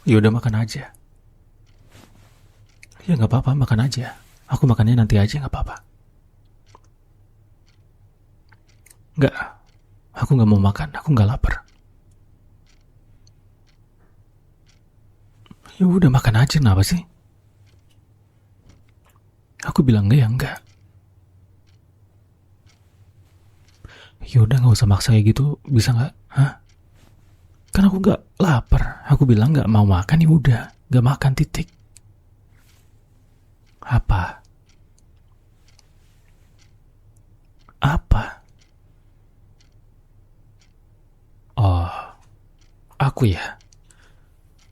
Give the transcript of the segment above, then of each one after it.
Ya udah makan aja. Ya nggak apa-apa, makan aja. Aku makannya nanti aja, nggak apa-apa. Nggak, aku nggak mau makan. Aku nggak lapar. Ya udah makan aja, kenapa sih? Aku bilang enggak ya enggak. Ya udah nggak usah maksa kayak gitu, bisa nggak? Hah? Kan aku nggak lapar. Aku bilang nggak mau makan, ya udah, nggak makan, titik. Apa? Apa? Oh, aku ya,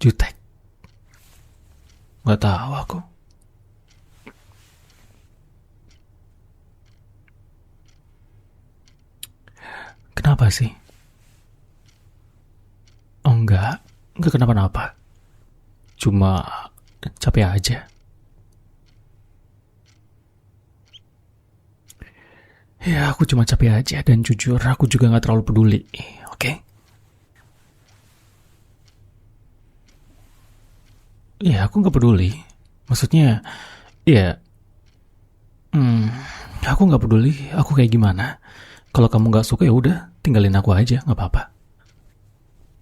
jutek. Nggak tahu aku. Kenapa sih? Oh enggak kenapa-napa. Cuma capek aja. Ya aku cuma capek aja, dan jujur aku juga nggak terlalu peduli. Oke? Ya aku nggak peduli. Maksudnya, ya, hmm, aku nggak peduli. Aku kayak gimana? Kalau kamu nggak suka ya udah, tinggalin aku aja, nggak apa-apa.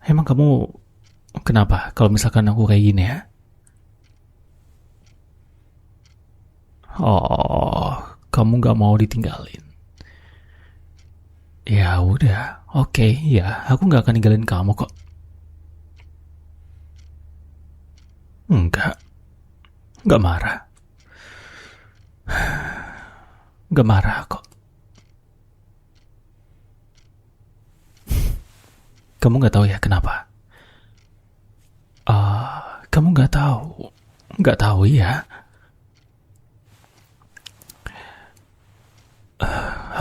Emang kamu kenapa? Kalau misalkan aku kayak gini ya? Oh, kamu nggak mau ditinggalin. Ya udah, oke, ya aku nggak akan ninggalin kamu kok. Nggak marah, nggak marah kok. Kamu nggak tahu ya kenapa? Kamu nggak tahu ya?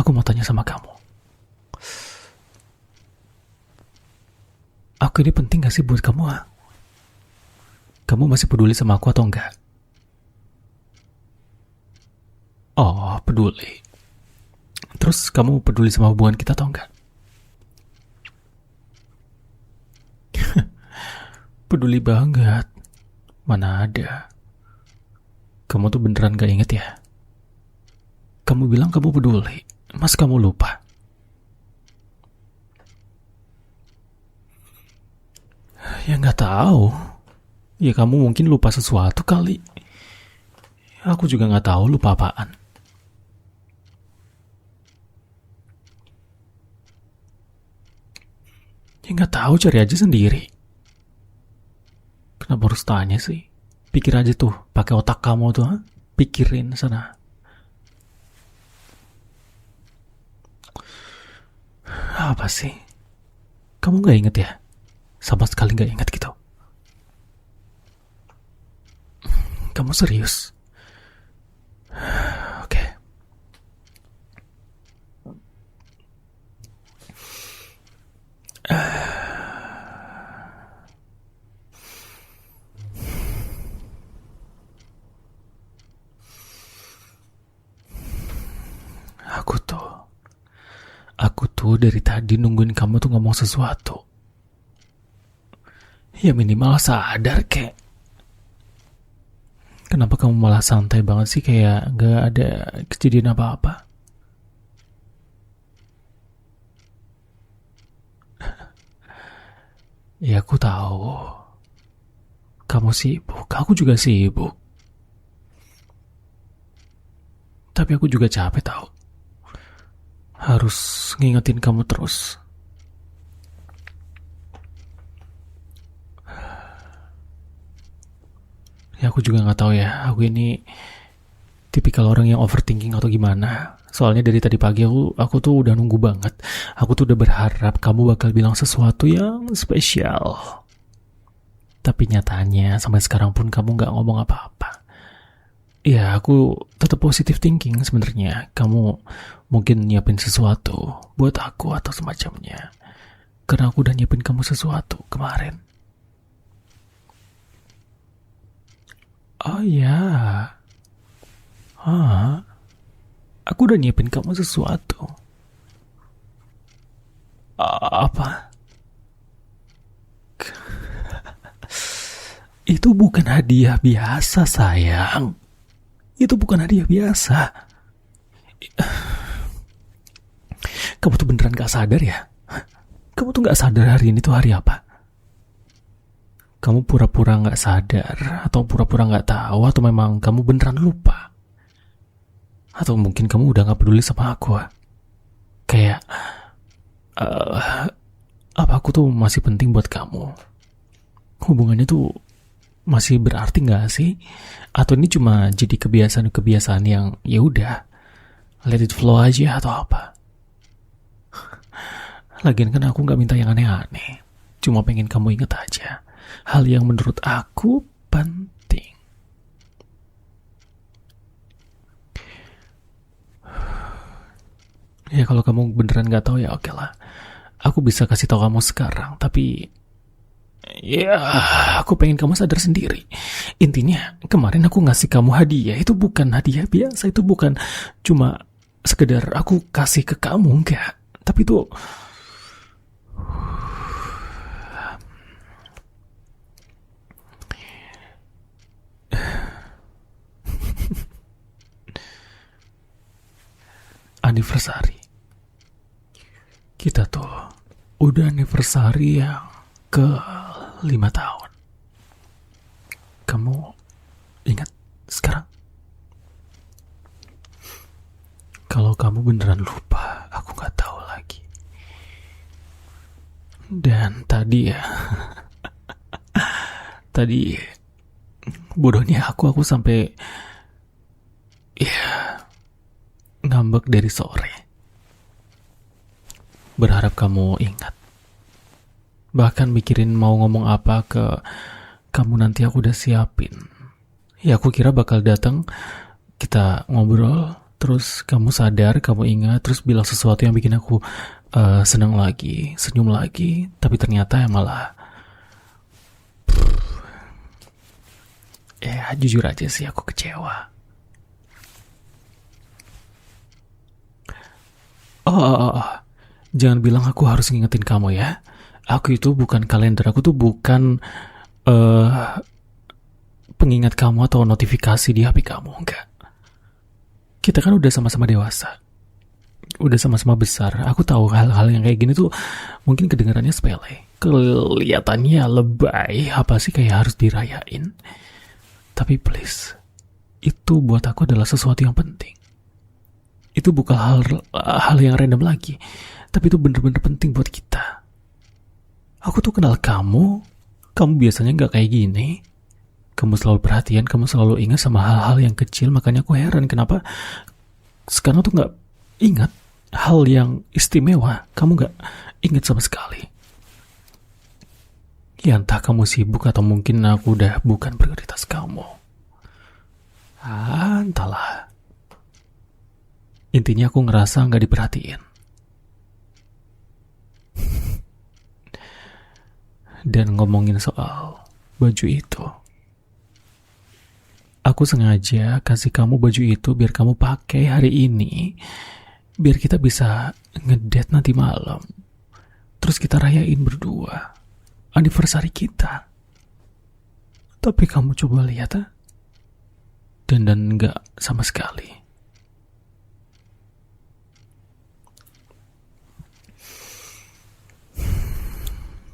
Aku mau tanya sama kamu. Aku ini penting gak sih buat kamu? Ah? Kamu masih peduli sama aku atau enggak? Oh, peduli. Terus kamu peduli sama hubungan kita atau enggak? Peduli banget. Mana ada. Kamu tuh beneran gak inget ya? Kamu bilang kamu peduli. Mas kamu lupa? Ya nggak tahu. Ya kamu mungkin lupa sesuatu kali. Aku juga nggak tahu lupa apaan. Ya nggak tahu, cari aja sendiri. Kenapa harus tanya sih? Pikir aja tuh, pakai otak kamu tuh, ha? Pikirin sana. Apa sih? Kamu nggak inget ya? Sama sekali nggak inget gitu. Kamu serius? Oke. Aku tuh Aku tuh dari tadi nungguin kamu tuh ngomong sesuatu. Ya minimal sadar kek. Kenapa kamu malah santai banget sih, kayak gak ada kejadian apa-apa? Ya aku tahu. Kamu sibuk, aku juga sibuk. Tapi aku juga capek tahu. Harus ngingetin kamu terus. Ya aku juga nggak tahu ya. Aku ini tipikal orang yang overthinking atau gimana. Soalnya dari tadi pagi aku tuh udah nunggu banget. Aku tuh udah berharap kamu bakal bilang sesuatu yang spesial. Tapi nyatanya sampai sekarang pun kamu nggak ngomong apa-apa. Ya aku tetap positive thinking sebenarnya. Kamu mungkin nyiapin sesuatu buat aku atau semacamnya. Karena aku udah nyiapin kamu sesuatu kemarin. Oh ya. Aku udah nyiapin kamu sesuatu. Apa? Itu bukan hadiah biasa, sayang. Itu bukan hadiah biasa. Kamu tuh beneran gak sadar ya? Kamu tuh gak sadar hari ini tuh hari apa? Kamu pura-pura gak sadar, atau pura-pura gak tahu, atau memang kamu beneran lupa? Atau mungkin kamu udah gak peduli sama aku? Kayak, apa aku tuh masih penting buat kamu? Hubungannya tuh masih berarti gak sih? Atau ini cuma jadi kebiasaan-kebiasaan yang ya udah, let it flow aja atau apa? Lagian kan aku gak minta yang aneh-aneh. Cuma pengen kamu inget aja hal yang menurut aku penting. Ya kalau kamu beneran gak tahu ya oke lah. Aku bisa kasih tahu kamu sekarang, tapi ya aku pengen kamu sadar sendiri. Intinya kemarin aku ngasih kamu hadiah, itu bukan hadiah biasa. Itu bukan cuma sekedar aku kasih ke kamu, enggak. Tapi itu anniversary. Kita tuh udah anniversary yang ke 5 tahun. Kamu ingat sekarang? Kalau kamu beneran lupa, aku gak tahu lagi. Dan tadi ya, tadi bodohnya aku sampai ya ngambek dari sore. Berharap kamu ingat. Bahkan mikirin mau ngomong apa ke kamu nanti aku udah siapin. Ya aku kira bakal datang, kita ngobrol, terus kamu sadar, kamu ingat, terus bilang sesuatu yang bikin aku senang lagi, senyum lagi. Tapi ternyata ya malah ya jujur aja sih aku kecewa. Oh. Jangan bilang aku harus ngingetin kamu ya. Aku itu bukan kalender, aku tuh bukan pengingat kamu atau notifikasi di HP kamu, enggak. Kita kan udah sama-sama dewasa, udah sama-sama besar. Aku tahu hal-hal yang kayak gini tuh mungkin kedengarannya sepele, kelihatannya lebay, apa sih kayak harus dirayain. Tapi please, itu buat aku adalah sesuatu yang penting. Itu bukan hal yang random lagi, tapi itu bener-bener penting buat kita. Aku tuh kenal kamu biasanya gak kayak gini. Kamu selalu perhatian, kamu selalu ingat sama hal-hal yang kecil, makanya aku heran kenapa sekarang tuh gak ingat hal yang istimewa. Kamu gak ingat sama sekali. Ya entah kamu sibuk atau mungkin aku udah bukan prioritas kamu. Entahlah. Intinya aku ngerasa gak diperhatiin. Dan ngomongin soal baju itu, aku sengaja kasih kamu baju itu biar kamu pakai hari ini, biar kita bisa ngedate nanti malam. Terus kita rayain berdua anniversary kita. Tapi kamu coba lihat dan gak sama sekali.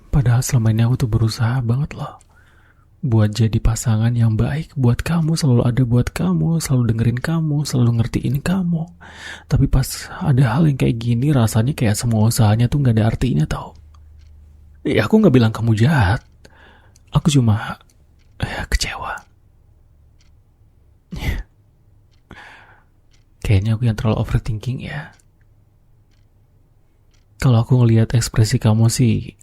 Padahal selama ini aku tuh berusaha banget loh buat jadi pasangan yang baik buat kamu, selalu ada buat kamu, selalu dengerin kamu, selalu ngertiin kamu. Tapi pas ada hal yang kayak gini, rasanya kayak semua usahanya tuh gak ada artinya tau. Ya aku gak bilang kamu jahat, aku cuma kecewa. Kayaknya aku yang terlalu overthinking ya. Kalau aku ngelihat ekspresi kamu sih,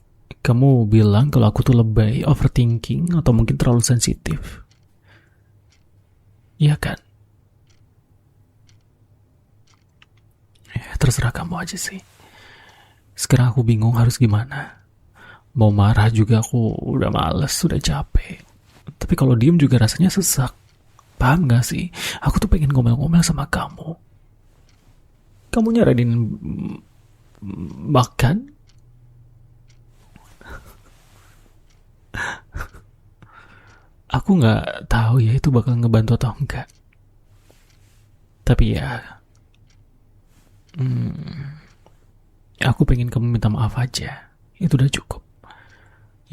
kamu bilang kalau aku tuh lebay, overthinking, atau mungkin terlalu sensitif. Iya kan? Terserah kamu aja sih. Sekarang aku bingung harus gimana. Mau marah juga aku udah males, udah capek. Tapi kalau diem juga rasanya sesak. Paham gak sih? Aku tuh pengen ngomel-ngomel sama kamu. Kamu nyaranin makan? Aku nggak tahu ya itu bakal ngebantu atau enggak. Tapi ya, aku pengen kamu minta maaf aja. Itu udah cukup.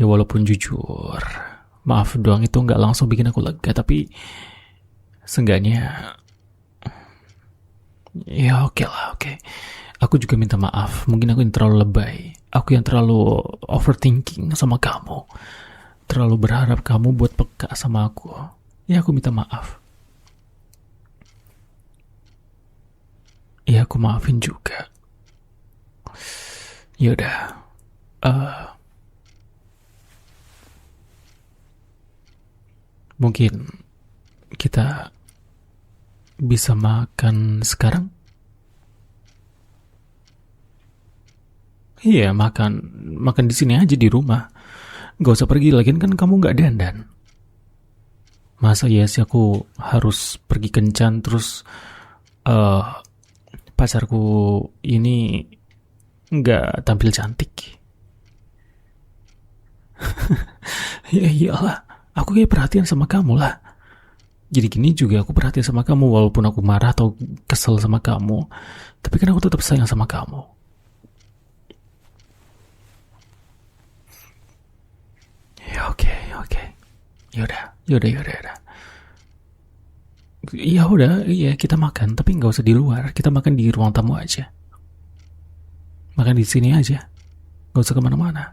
Ya walaupun jujur, maaf doang itu nggak langsung bikin aku lega, tapi seenggaknya, ya oke lah, oke. Aku juga minta maaf, mungkin aku yang terlalu lebay. Aku yang terlalu overthinking sama kamu. Terlalu berharap kamu buat peka sama aku. Ya aku minta maaf. Ya aku maafin juga. Yaudah. Mungkin kita bisa makan sekarang? Iya, makan di sini aja di rumah. Gak usah pergi lagi kan kamu nggak dandan. Masa ya sih aku harus pergi kencan terus eh pacarku ini nggak tampil cantik. Ya iyalah, aku kayak perhatian sama kamu lah. Jadi gini juga aku perhatian sama kamu walaupun aku marah atau kesel sama kamu. Tapi kan aku tetap sayang sama kamu. Ya oke, oke. Yaudah. Ya udah, iya kita makan, tapi nggak usah di luar. Kita makan di ruang tamu aja. Makan di sini aja. Nggak usah kemana-mana.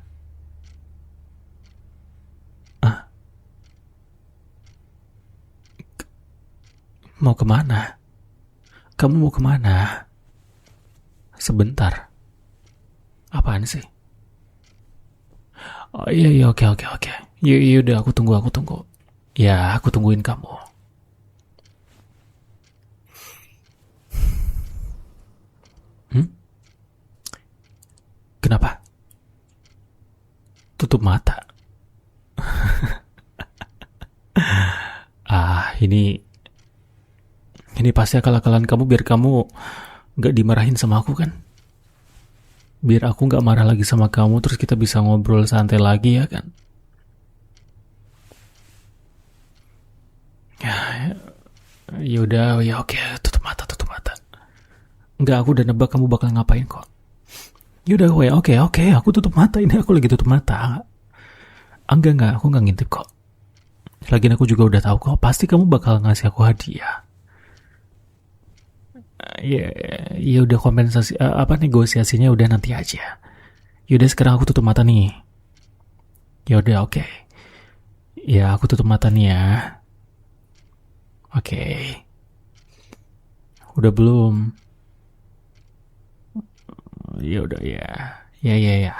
Ah, mau kemana? Kamu mau kemana? Sebentar. Apaan sih? Oh iya, oke. Yaudah, aku tunggu. Ya, aku tungguin kamu. Hmm? Kenapa? Tutup mata. Ini pasti akal-akalan kamu biar kamu nggak dimarahin sama aku kan? Biar aku nggak marah lagi sama kamu, terus kita bisa ngobrol santai lagi ya kan? Ya udah, ya oke, tutup mata. Nggak, aku udah nebak kamu bakal ngapain kok. Ya udah, oke, aku tutup mata ini, aku lagi tutup mata. Enggak, aku nggak ngintip kok. Lagian aku juga udah tahu kok, pasti kamu bakal ngasih aku hadiah. Ya, ya udah kompensasi negosiasinya udah nanti aja. Yaudah sekarang aku tutup mata nih. Ya udah oke. Ya aku tutup mata nih ya. Oke. Udah belum? Ya udah ya. Ya.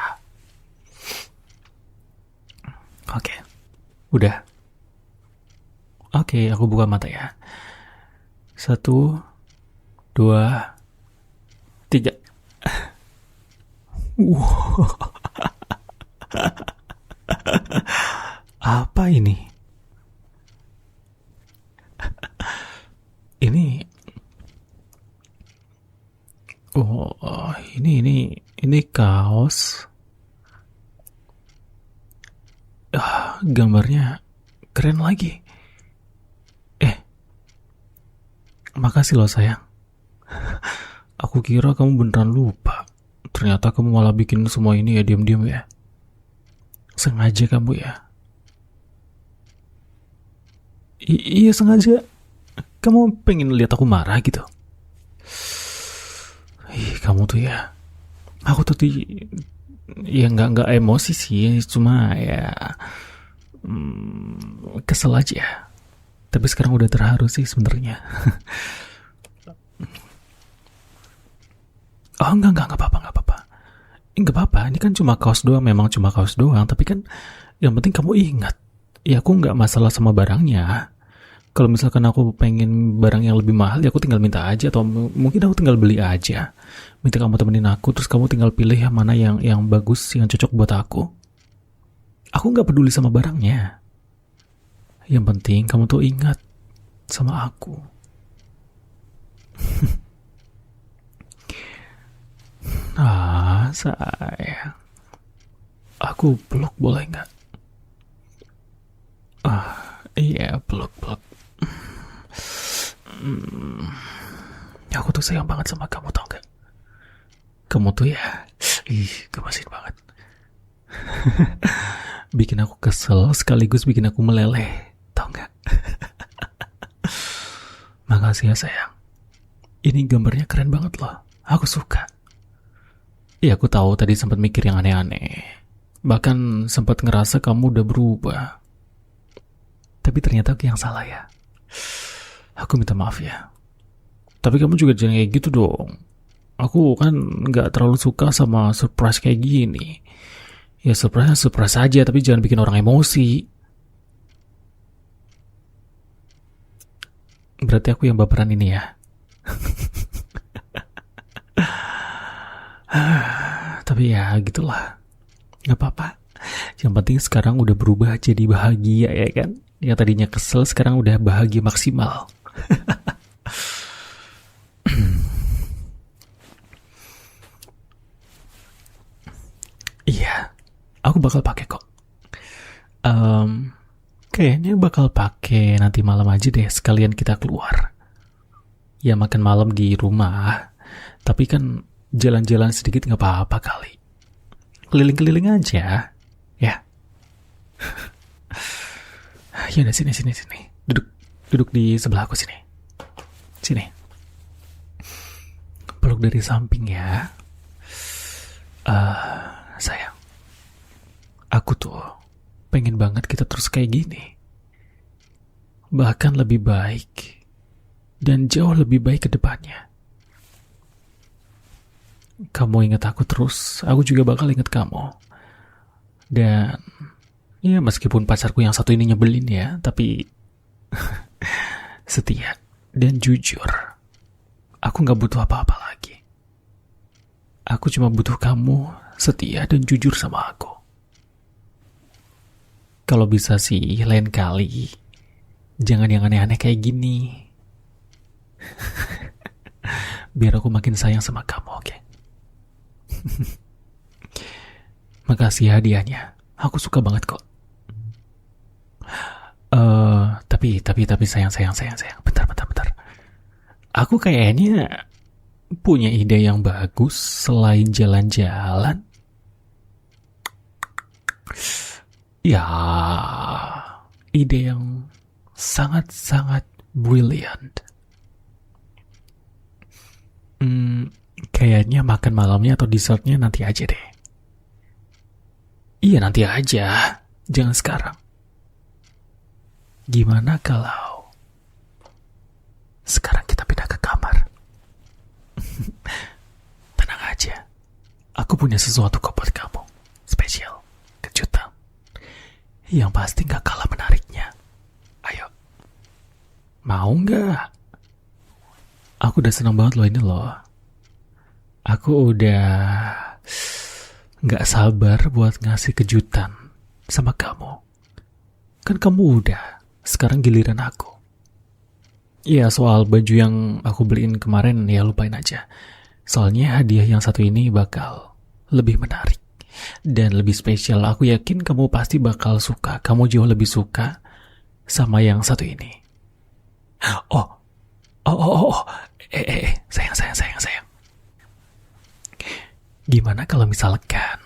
Oke. Udah. Oke, aku buka mata ya. 1, 2, 3. Apa ini? Ini ini kaos. Gambarnya keren lagi. Makasih loh sayang. Aku kira kamu beneran lupa. Ternyata kamu malah bikin semua ini ya diam-diam ya. Sengaja kamu ya. Iya sengaja. Kamu pengen lihat aku marah gitu. Kamu tuh ya. Aku tuh ya nggak emosi sih, cuma ya kesel aja. Tapi sekarang udah terharu sih sebenarnya. Oh enggak apa-apa. Enggak apa-apa, ini kan cuma kaos doang, memang cuma kaos doang. Tapi kan yang penting kamu ingat. Ya aku nggak masalah sama barangnya. Kalau misalkan aku pengen barang yang lebih mahal, ya aku tinggal minta aja. Atau mungkin aku tinggal beli aja. Minta kamu temenin aku, terus kamu tinggal pilih yang mana yang bagus, yang cocok buat aku. Aku nggak peduli sama barangnya. Yang penting kamu tuh ingat sama aku. Sayang. Aku peluk boleh nggak? Iya, peluk-peluk. Aku tuh sayang banget sama kamu, tau gak? Kamu tuh ya, gemesin banget. Bikin aku kesel, sekaligus bikin aku meleleh, tau gak? Makasih ya sayang. Ini gambarnya keren banget loh. Aku suka. Iya, aku tahu tadi sempat mikir yang aneh-aneh. Bahkan sempat ngerasa kamu udah berubah. Tapi ternyata aku yang salah ya. Aku minta maaf ya. Tapi kamu juga jangan kayak gitu dong. Aku kan nggak terlalu suka sama surprise kayak gini. Ya surprise aja, tapi jangan bikin orang emosi. Berarti aku yang baperan ini ya. Tapi ya gitulah. Gak apa-apa. Yang penting sekarang udah berubah jadi bahagia ya kan. Yang tadinya kesel sekarang udah bahagia maksimal. Iya, aku bakal pakai kok. Kayaknya bakal pakai nanti malam aja deh, sekalian kita keluar. Ya makan malam di rumah, tapi kan jalan-jalan sedikit nggak apa-apa kali. Keliling-keliling aja, ya. Ya udah sini. Duduk di sebelah aku sini. Sini. Peluk dari samping ya. Sayang. Aku tuh pengen banget kita terus kayak gini. Bahkan lebih baik. Dan jauh lebih baik ke depannya. Kamu ingat aku terus, aku juga bakal ingat kamu. Dan ya meskipun pacarku yang satu ini nyebelin ya, tapi setia dan jujur. Aku gak butuh apa-apa lagi. Aku cuma butuh kamu setia dan jujur sama aku. Kalau bisa sih lain kali jangan yang aneh-aneh kayak gini. Biar aku makin sayang sama kamu, oke? Makasih hadiahnya. Aku suka banget kok. Tapi sayang. Bentar. Aku kayaknya punya ide yang bagus selain jalan-jalan. Ya, ide yang sangat-sangat brilliant. Kayaknya makan malamnya atau dessertnya nanti aja deh. Iya nanti aja, jangan sekarang. Gimana kalau sekarang kita pindah ke kamar? Tenang aja, aku punya sesuatu kok buat kamu. Spesial, kejutan. Yang pasti gak kalah menariknya. Ayo, mau gak? Aku udah seneng banget loh ini loh. Aku udah gak sabar buat ngasih kejutan sama kamu. Kan kamu udah, sekarang giliran aku. Iya, soal baju yang aku beliin kemarin ya lupain aja. Soalnya hadiah yang satu ini bakal lebih menarik dan lebih spesial. Aku yakin kamu pasti bakal suka. Kamu jauh lebih suka sama yang satu ini. Oh. Sayang. Gimana kalau misalkan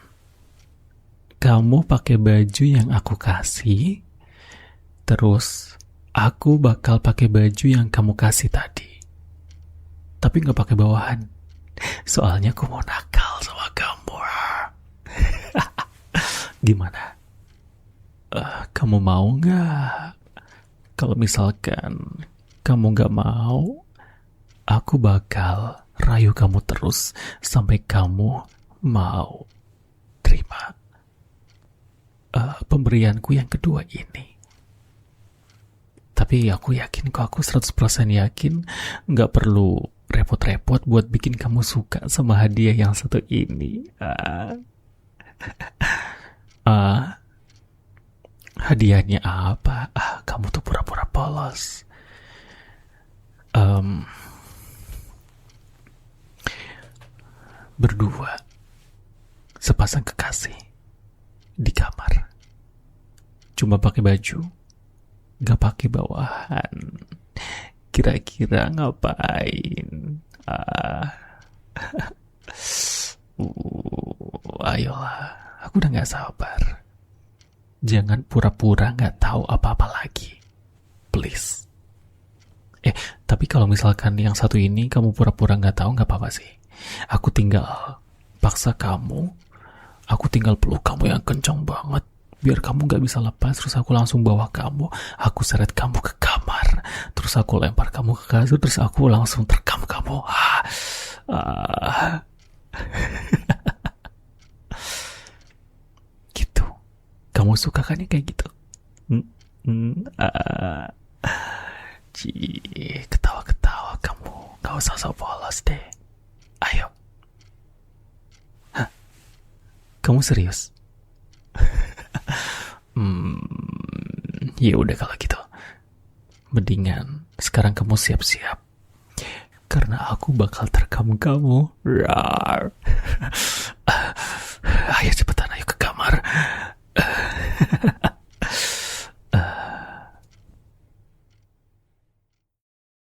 kamu pakai baju yang aku kasih, terus aku bakal pakai baju yang kamu kasih tadi, tapi nggak pakai bawahan. Soalnya aku mau nakal sama kamu. Gimana? Kamu mau nggak? Kalau misalkan kamu nggak mau, aku bakal rayu kamu terus sampai kamu mau terima pemberianku yang kedua ini. Tapi aku yakin kok, aku 100% yakin gak perlu repot-repot buat bikin kamu suka sama hadiah yang satu ini. Hadiahnya apa? Kamu tuh pura-pura polos. Berdua, sepasang kekasih di kamar, cuma pakai baju gak pakai bawahan. Kira-kira ngapain? Ah, ayolah, aku udah gak sabar. Jangan pura-pura gak tahu apa-apa lagi. Please. Tapi kalau misalkan yang satu ini kamu pura-pura gak tahu gak apa-apa sih. Aku tinggal paksa kamu. Aku tinggal peluk kamu yang kencang banget. Biar kamu gak bisa lepas. Terus aku langsung bawa kamu. Aku seret kamu ke kamar. Terus aku lempar kamu ke kasur. Terus aku langsung terkam kamu. Gitu. Kamu suka kan ya kayak gitu? Ketawa-ketawa kamu. Gak usah sok polos deh. Ayo. Kamu serius? Ya udah kalau gitu. Mendingan sekarang kamu siap-siap. Karena aku bakal terkam kamu. Rar.